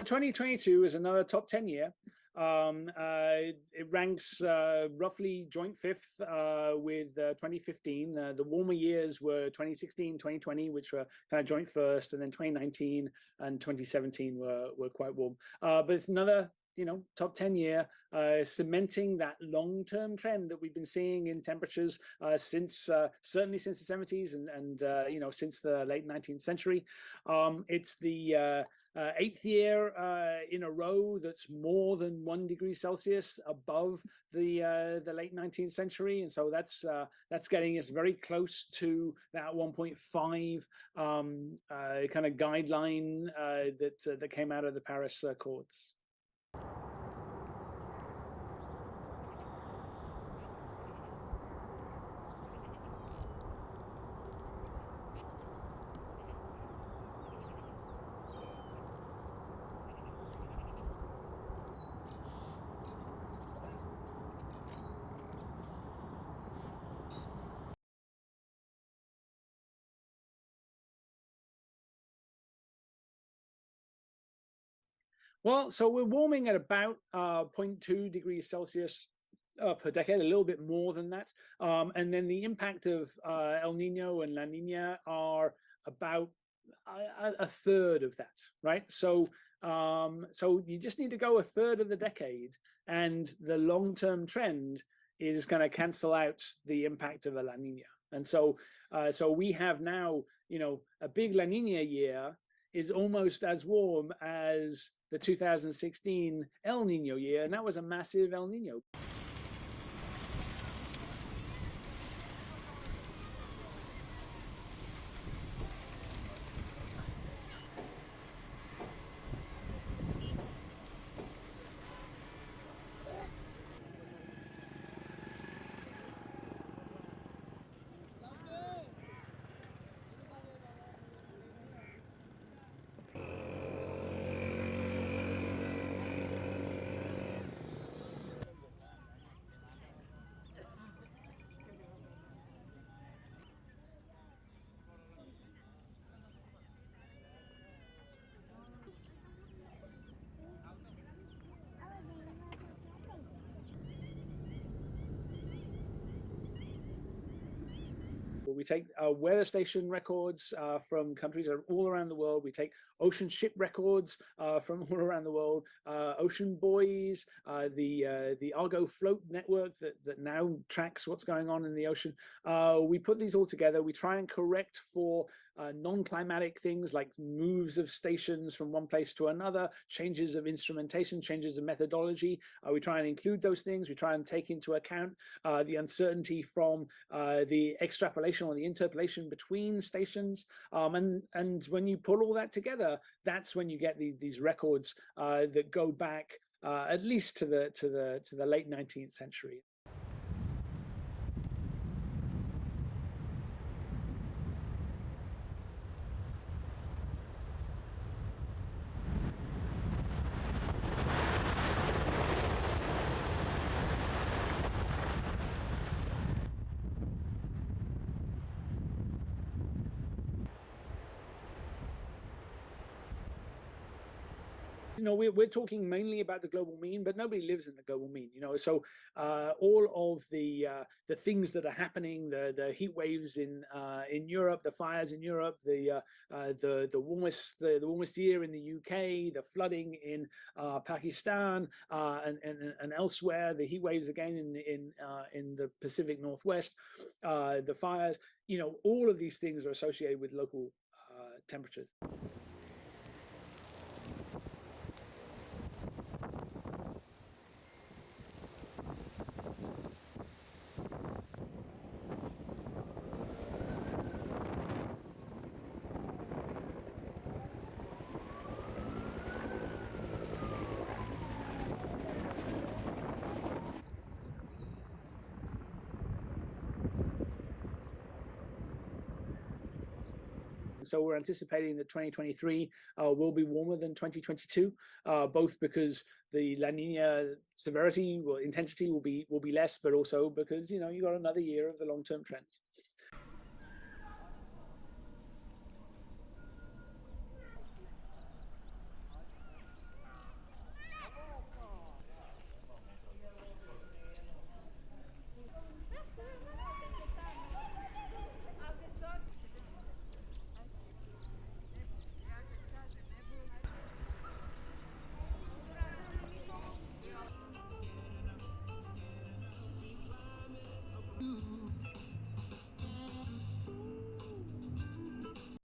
2022 is another top 10 year. It ranks roughly joint fifth with 2015. The warmer years were 2016, 2020, which were kind of joint first, and then 2019 and 2017 were quite warm. But it's another, top 10 year, cementing that long-term trend that we've been seeing in temperatures since certainly since the 70s and since the late 19th century. It's the 8th year in a row that's more than 1 degree Celsius above the late 19th century, and so that's getting us very close to that 1.5 kind of guideline that came out of the Paris Accords. Well, so we're warming at about 0.2 degrees Celsius per decade, a little bit more than that. And then the impact of El Nino and La Nina are about a third of that, right? So you just need to go a third of the decade, and the long-term trend is going to cancel out the impact of a La Nina. And so we have now, a big La Nina year is almost as warm as the 2016 El Nino year, and that was a massive El Nino. We take weather station records from countries all around the world. We take ocean ship records from all around the world. Ocean buoys, the Argo float network that now tracks what's going on in the ocean. We put these all together. We try and correct for non-climatic things like moves of stations from one place to another, changes of instrumentation, changes of methodology. We try and include those things. We try and take into account the uncertainty from the extrapolation or the interpolation between stations. And when you put all that together, that's when you get these records that go back at least to the late 19th century. We're talking mainly about the global mean, but nobody lives in the global mean. So all of the things that are happening, the heat waves in Europe, the fires in Europe, the warmest year in the UK, the flooding in Pakistan and elsewhere, the heat waves again in the Pacific Northwest, the fires. All of these things are associated with local temperatures. So we're anticipating that 2023 will be warmer than 2022, both because the La Nina severity or intensity will be less, but also because you've got another year of the long-term trends.